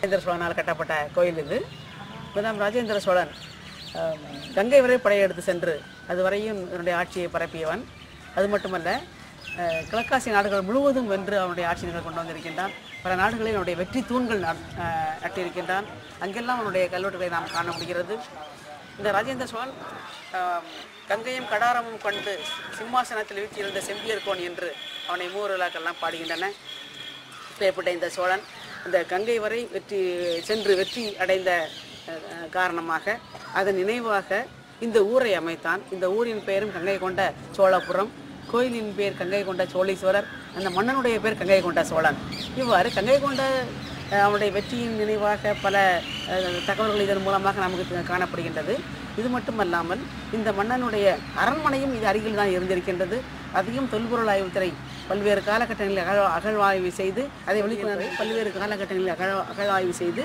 ராஜேந்திர சோழனால் கட்டப்பட்ட கோயில் இது. முதலாம் ராஜேந்திர சோழன் கங்கை வரை படையெடுத்து சென்று அதுவரையும் இதனுடைய ஆட்சியை பரப்பியவன். அது மட்டுமல்ல, கிழக்காசிய நாடுகள் முழுவதும் வென்று அவனுடைய ஆட்சியை கொண்டு வந்திருக்கின்றான். பல நாடுகளில் அவனுடைய வெற்றி தூண்கள் நட்டிருக்கின்றான். அங்கெல்லாம் அவனுடைய கல்வெட்டுகளை நாம் காண முடிகிறது. இந்த ராஜேந்திர சோழன் கங்கையும் கடாரமும் கொண்டு சிம்மாசனத்தில் வீழ்த்தியிருந்த செம்பியர்கோன் என்று அவனை மூவர்களாக்கெல்லாம் பாடுகின்றன. இப்பேற்பட்ட இந்த சோழன் இந்த கங்கை வரை வெற்றி அடைந்த காரணமாக அதன் நினைவாக இந்த ஊரை அமைத்தான். இந்த ஊரின் பெயரும் கங்கை கொண்ட சோழபுரம், கோயிலின் பேர் கங்கை கொண்ட சோழீஸ்வரர், அந்த மன்னனுடைய பேர் கங்கை கொண்ட சோழன். இவ்வாறு கங்கை கொண்ட அவனுடைய வெற்றியின் நினைவாக பல தகவல்கள் இதன் மூலமாக நமக்கு காணப்படுகின்றது. இது மட்டுமல்லாமல் இந்த மன்னனுடைய அரண்மனையும் இது அருகில் தான் இருந்திருக்கின்றது. அதையும் தொல்பொருள் ஆய்வுத்துறை பல்வேறு காலகட்டங்களில் அகழ்வாய்வு செய்து அதை வெளிக்கொண்டு பல்வேறு காலகட்டங்களில் அகழ்வாய்வு செய்து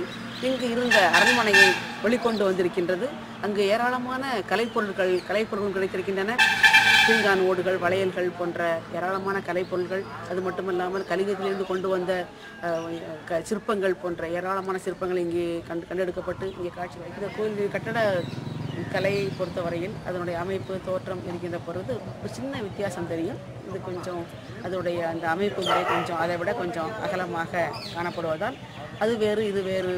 இங்கு இருந்த அரண்மனையை வெளிக்கொண்டு வந்திருக்கின்றது. அங்கு ஏராளமான கலைப்பொருட்கள் கிடைத்திருக்கின்றன. பீங்கான் ஓடுகள், வளையல்கள் போன்ற ஏராளமான கலைப்பொருட்கள், அது மட்டுமல்லாமல் கலிங்கத்திலிருந்து கொண்டு வந்த சிற்பங்கள் போன்ற ஏராளமான சிற்பங்கள் இங்கே கண்டெடுக்கப்பட்டு இங்கே காட்சி இந்த கோயில் கட்டட கலையை பொறுத்தவரையில் அதனுடைய அமைப்பு தோற்றம் இருக்கின்ற பொழுது ஒரு சின்ன வித்தியாசம் தெரியும். இது கொஞ்சம் அதோடைய அந்த அமைப்பு முறை அதை விட கொஞ்சம் அகலமாக காணப்படுவதால் அது வேறு இது வேறு.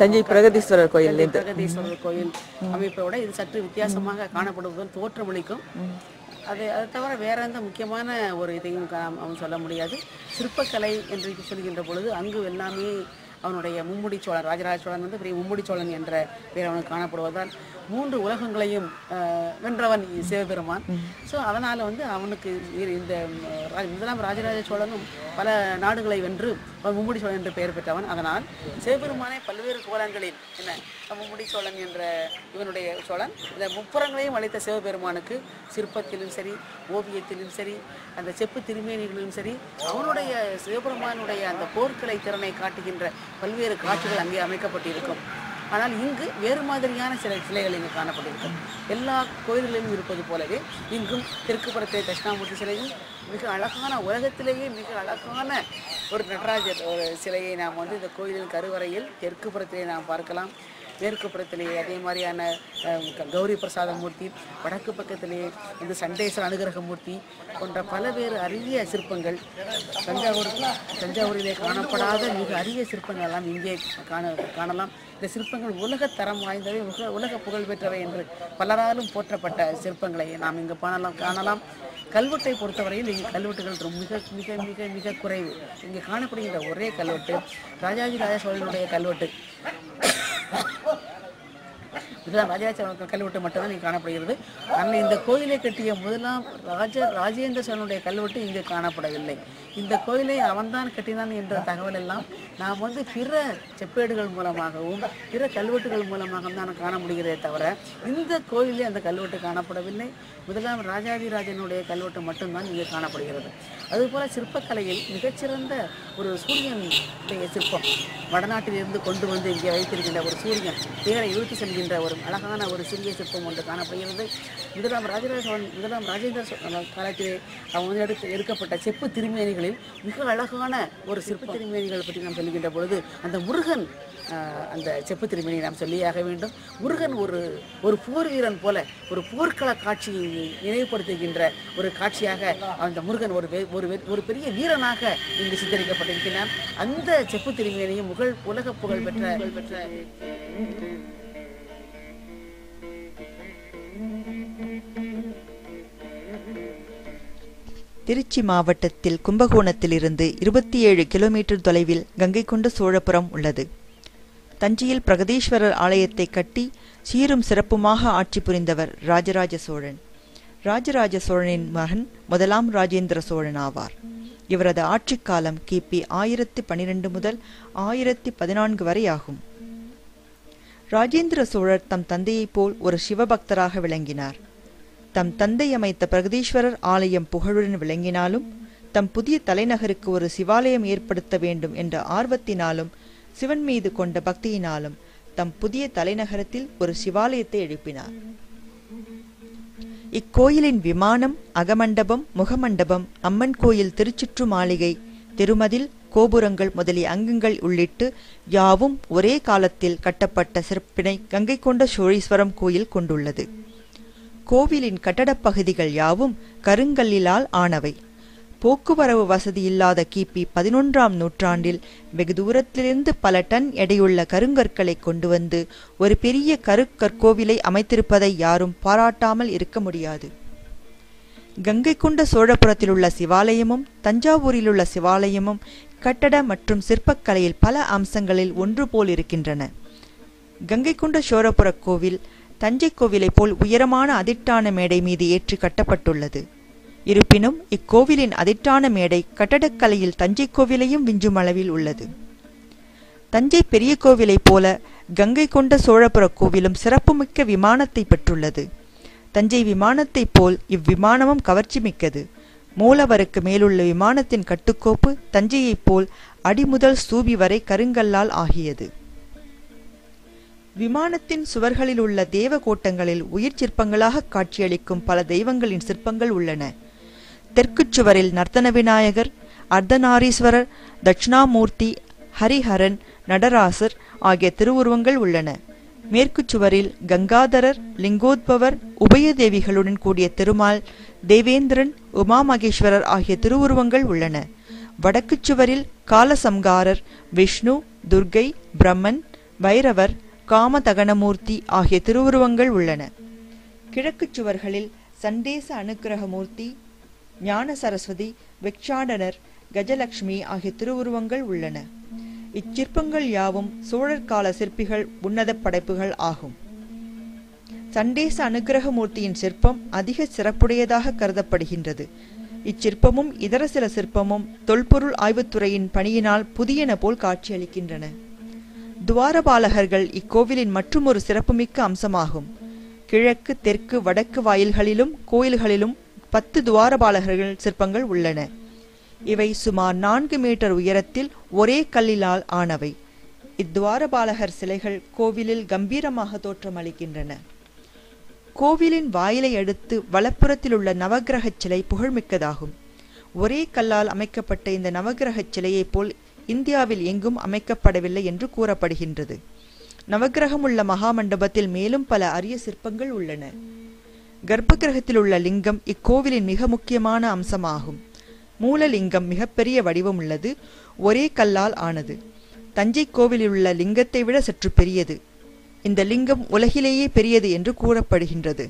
தஞ்சை பிரகதீஸ்வரர் கோயில் அமைப்போட இது சற்று வித்தியாசமாக காணப்படுவதால் தோற்றமளிக்கும். அதை தவிர வேற எந்த முக்கியமான ஒரு இதையும் அவன் சொல்ல முடியாது. சிற்பக்கலை என்று சொல்கின்ற பொழுது அங்கு எல்லாமே அவனுடைய மும்முடி சோழன், ராஜராஜ சோழன் பெரிய மும்முடி சோழன் என்ற பெயர் அவனுக்கு காணப்படுவதால் 3 உலகங்களையும் வென்றவன் சிவபெருமான். ஸோ அதனால் அவனுக்கு இந்த முதலாம் ராஜராஜ சோழனும் பல நாடுகளை வென்று அவன் மும்முடி சோழன் என்று பெயர் பெற்றவன். அதனால் சிவபெருமானை பல்வேறு கோலங்களில் மும்முடி சோழன் என்ற இவனுடைய சோழன் இந்த முப்புறங்களையும் அளித்த சிவபெருமானுக்கு சிற்பத்திலும் சரி, ஓவியத்திலும் சரி, அந்த செப்பு திருமேனிகளிலும் சரி, அவனுடைய சிவபெருமானுடைய அந்த போர்க்கலை திறனை காட்டுகின்ற பல்வேறு காட்சிகள் அங்கே அமைக்கப்பட்டிருக்கும். ஆனால் இங்கு வேறு மாதிரியான சிலைகள் இங்கு காணப்பட்டிருக்கும். எல்லா கோயில்களிலும் இருப்பது போலவே இங்கும் தெற்கு புறத்திலே தட்சிணாமூர்த்தி சிலையும் மிக அழகான, உலகத்திலேயே மிக அழகான ஒரு நடராஜர் ஒரு சிலையை நாம் இந்த கோயிலின் கருவறையில் தெற்கு புறத்திலே நாம் பார்க்கலாம். மேற்கு புறத்திலே அதே மாதிரியான கௌரி பிரசாத மூர்த்தி, வடக்கு பக்கத்திலே சண்டேஸ்வர அனுகிரக மூர்த்தி போன்ற பலவேறு அரிய சிற்பங்கள், தஞ்சாவூரிலே காணப்படாத மிக அரிய சிற்பங்கள் எல்லாம் இங்கே காணலாம். இந்த சிற்பங்கள் உலகத்தரம் வாய்ந்தவை, உலக புகழ் பெற்றவை என்று பலராலும் போற்றப்பட்ட சிற்பங்களை நாம் இங்கு காணலாம். கல்வெட்டை பொறுத்தவரையில் இங்கே கல்வெட்டுகள் மிக மிக மிக மிக குறைவு. இங்கே காணப்படுகின்ற ஒரே கல்வெட்டு ராஜாஜி சோழனுடைய கல்வெட்டு. முதலாம் ராஜராஜ கல்வெட்டு மட்டும்தான் இங்கே காணப்படுகிறது. ஆனால் இந்த கோயிலை கட்டிய முதலாம் ராஜேந்திர சோழனுடைய கல்வெட்டு இங்கே காணப்படவில்லை. இந்த கோயிலை அவன்தான் கட்டினான் என்ற தகவல் எல்லாம் நாம் பிற செப்பேடுகள் மூலமாகவும் பிற கல்வெட்டுகள் மூலமாகவும் தான் காண முடிகிறதே தவிர இந்த கோயிலே அந்த கல்வெட்டு காணப்படவில்லை. முதலாம் ராஜாதிராஜனுடைய கல்வெட்டு மட்டும்தான் இங்கே காணப்படுகிறது. அதுபோல் சிற்பக்கலையில் மிகச்சிறந்த ஒரு சூரியனுடைய சிற்பம் வடநாட்டிலிருந்து கொண்டு வந்து இங்கே வைத்திருக்கின்ற ஒரு சூரியன் பேரை இழுத்து செல்கின்ற ஒரு அழகான ஒரு சிறிய சிற்பம் ஒன்று காணப்படுகிறது. முதலாம் ராஜேந்திர சோழன் காலத்திலே அவன் எடுக்கப்பட்ட செப்பு திருமேனிகளில் மிக அழகான ஒரு சிற்ப திருமேனிகள் பற்றி நாம் சொல்லுகின்ற பொழுது அந்த முருகன், அந்த செப்பு திருமேனி நாம் சொல்லியாக வேண்டும். முருகன் ஒரு போர் வீரன் போல ஒரு போர்க்கள காட்சியை நினைவுபடுத்துகின்ற ஒரு காட்சியாக அந்த முருகன் ஒரு பெரிய வீரனாக இங்கு சித்தரிக்கப்பட்டிருக்கிறான். அந்த செப்பு திருமேனியும் உலக புகழ் பெற்ற திருச்சி மாவட்டத்தில் கும்பகோணத்திலிருந்து 27 கிலோமீட்டர் தொலைவில் கங்கை கொண்ட சோழபுரம் உள்ளது. தஞ்சையில் பிரகதீஸ்வரர் ஆலயத்தை கட்டி சீரும் சிறப்புமாக ஆட்சி புரிந்தவர் ராஜராஜ சோழன். ராஜராஜ சோழனின் மகன் முதலாம் ராஜேந்திர சோழன் ஆவார். இவரது ஆட்சி காலம் கிபி 1012 முதல் 1014 வரை ஆகும். ராஜேந்திர சோழர் தம் தந்தையைப் போல் ஒரு சிவபக்தராக விளங்கினார். தம் தந்தை அமைத்த பிரகதீஸ்வரர் ஆலயம் புகழுடன் விளங்கினாலும் தம் புதிய தலைநகருக்கு ஒரு சிவாலயம் ஏற்படுத்த வேண்டும் என்ற ஆர்வத்தினாலும் சிவன் மீது கொண்ட பக்தியினாலும் தம் புதிய தலைநகரத்தில் ஒரு சிவாலயத்தை எழுப்பினார். இக்கோயிலின் விமானம், அகமண்டபம், முகமண்டபம், அம்மன் கோயில், திருச்சுற்று மாளிகை, திருமதில், கோபுரங்கள் முதலிய அங்கங்கள் உள்ளிட்டு யாவும் ஒரே காலத்தில் கட்டப்பட்ட சிறப்பினை கங்கை கொண்ட சோழீஸ்வரம் கோயில் கொண்டுள்ளது. கோவிலின் கட்டடப் பகுதிகள் யாவும் கருங்கல்லிலால் ஆனவை. போக்குவரவு வசதி இல்லாத கிபி 11ஆம் நூற்றாண்டில் வெகு தூரத்திலிருந்து பல டன் எடையுள்ள கருங்கற்களை கொண்டு வந்து ஒரு பெரிய கற்கோவிலை அமைத்திருப்பதை யாரும் பாராட்டாமல் இருக்க முடியாது. கங்கை கொண்ட சோழபுரத்தில் உள்ள சிவாலயமும் தஞ்சாவூரில் உள்ள சிவாலயமும் கட்டட மற்றும் சிற்பக்கலையில் பல அம்சங்களில் ஒன்று போல் இருக்கின்றன. கங்கை கொண்ட சோழபுர கோவில் தஞ்சை கோவிலை போல் உயரமான அதிட்டான மேடை மீது ஏற்றி கட்டப்பட்டுள்ளது. இருப்பினும் இக்கோவிலின் அதிட்டான மேடை கட்டடக்கலையில் தஞ்சை கோவிலையும் விஞ்சும் அளவில் உள்ளது. தஞ்சை பெரிய கோவிலைப் போல கங்கை கொண்ட சோழபுர கோவிலும் சிறப்புமிக்க விமானத்தை பெற்றுள்ளது. தஞ்சை விமானத்தைப் போல் இவ்விமானமும் கவர்ச்சி மிக்கது. மூலவருக்கு மேலுள்ள விமானத்தின் கட்டுக்கோப்பு தஞ்சையைப் போல் அடிமுதல் ஸ்தூபி வரை கருங்கல்லால் ஆகியது. விமானத்தின் சுவர்களில் உள்ள தேவ கோட்டங்களில் உயிர் சிற்பங்களாக காட்சியளிக்கும் பல தெய்வங்களின் சிற்பங்கள் உள்ளன. தெற்கு சுவரில் நர்த்தன விநாயகர், அர்த்தநாரீஸ்வரர், தட்சிணாமூர்த்தி, ஹரிஹரன், நடராசர் ஆகிய திருவுருவங்கள் உள்ளன. மேற்கு சுவரில் கங்காதரர், லிங்கோத்பவர், உபயதேவிகளுடன் கூடிய திருமால், தேவேந்திரன், உமாமகேஸ்வரர் ஆகிய திருவுருவங்கள் உள்ளன. வடக்கு சுவரில் காலசம்காரர், விஷ்ணு, துர்கை, பிரம்மன், பைரவர், காமதகனமூர்த்தி ஆகிய திருவுருவங்கள் உள்ளன. கிழக்கு சுவர்களில் சண்டேச அனுக்கிரகமூர்த்தி, ஞான சரஸ்வதி, விக்ஷாடனர், கஜலட்சுமி ஆகிய திருவுருவங்கள் உள்ளன. இச்சிற்பங்கள் யாவும் சோழர் கால சிற்பிகள் உன்னத படைப்புகள் ஆகும். சண்டேச அனுக்கிரகமூர்த்தியின் சிற்பம் அதிக சிறப்புடையதாக கருதப்படுகின்றது. இச்சிற்பமும் இதர சில சிற்பமும் தொல்பொருள் ஆய்வுத்துறையின் பணியினால் புதியன போல் காட்சியளிக்கின்றன. துவாரபாலகர்கள் இக்கோவிலின் மற்றுமொரு சிறப்புமிக்க அம்சமாகும். கிழக்கு, தெற்கு, வடக்கு வாயில்களிலும் கோயில்களிலும் 10 துவாரபாலகர்கள் சிற்பங்கள் உள்ளன. இவை சுமார் 4 மீட்டர் உயரத்தில் ஒரே கல்லிலால் ஆனவை. இத்துவாரபாலகர் சிலைகள் கோவிலில் கம்பீரமாக தோற்றமளிக்கின்றன. கோவிலின் வாயிலை அடுத்து வலப்புறத்தில் உள்ள நவக்கிரக சிலை புகழ்மிக்கதாகும். ஒரே கல்லால் அமைக்கப்பட்ட இந்த நவக்கிரக சிலையைப் போல் இந்தியாவில் எங்கும் அமைக்கப்படவில்லை என்று கூறப்படுகின்றது. நவக்கிரகம் உள்ள மகாமண்டபத்தில் மேலும் பல அரிய சிற்பங்கள் உள்ளன. கர்ப்பகிரகத்தில் உள்ள லிங்கம் இக்கோவிலின் மிக முக்கியமான அம்சமாகும். மூலலிங்கம் மிகப்பெரிய வடிவம் உள்ளது. ஒரே கல்லால் ஆனது. தஞ்சை கோவிலில் உள்ள லிங்கத்தை விட சற்று பெரியது. இந்த லிங்கம் உலகிலேயே பெரியது என்று கூறப்படுகின்றது.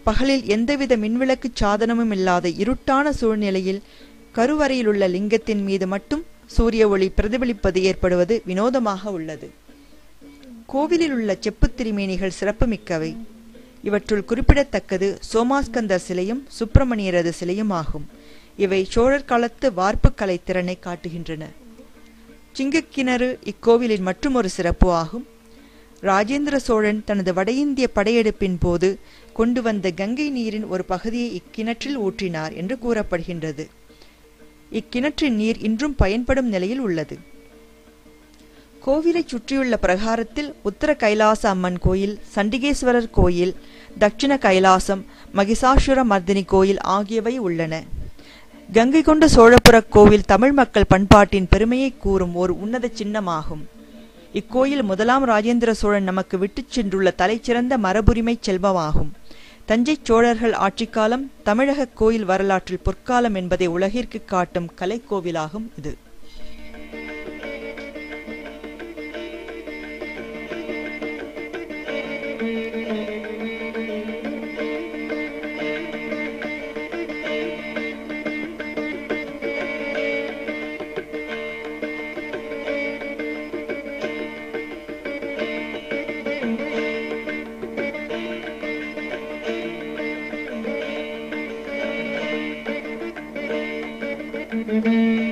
பகலில் எந்தவித மின்விளக்கு சாதனமும் இல்லாத இருட்டான சூழ்நிலையில் கருவறையில் உள்ள லிங்கத்தின் மீது மட்டும் சூரிய ஒளி பிரதிபலிப்பது ஏற்படுவது வினோதமாக உள்ளது. கோவிலில் உள்ள செப்பு திருமேனிகள் சிறப்புமிக்கவை. இவற்றுள் குறிப்பிடத்தக்கது சோமாஸ்கந்தர் சிலையும் சுப்பிரமணியரது சிலையும் ஆகும். இவை சோழர் காலத்து வார்ப்பு கலை திறனை காட்டுகின்றன. சிங்கக்கிணறு இக்கோவிலின் மற்றுமொரு சிறப்பு ஆகும். ராஜேந்திர சோழன் தனது வட இந்திய படையெடுப்பின் போது கொண்டு வந்த கங்கை நீரின் ஒரு பகுதியை இக்கிணற்றில் ஊற்றினார் என்று கூறப்படுகின்றது. இக்கிணற்றின் நீர் இன்றும் பயன்படும் நிலையில் உள்ளது. கோவிலை சுற்றியுள்ள பிரகாரத்தில் உத்தர கைலாச அம்மன் கோயில், சண்டிகேஸ்வரர் கோயில், தட்சிண கைலாசம், மகிஷாசுர மர்தினி கோயில் ஆகியவை உள்ளன. கங்கை கொண்ட சோழபுர கோவில் தமிழ் மக்கள் பண்பாட்டின் பெருமையை கூறும் ஒரு உன்னத சின்னமாகும். இக்கோயில் முதலாம் ராஜேந்திர சோழன் நமக்கு விட்டுச் சென்றுள்ள தலைச்சிறந்த மரபுரிமை செல்வமாகும். தஞ்சை சோழர்கள் ஆட்சிக்காலம் தமிழக கோயில் வரலாற்றில் பொற்காலம் என்பதை உலகிற்கு காட்டும் கலைக்கோவிலாகும் இது. Thank you.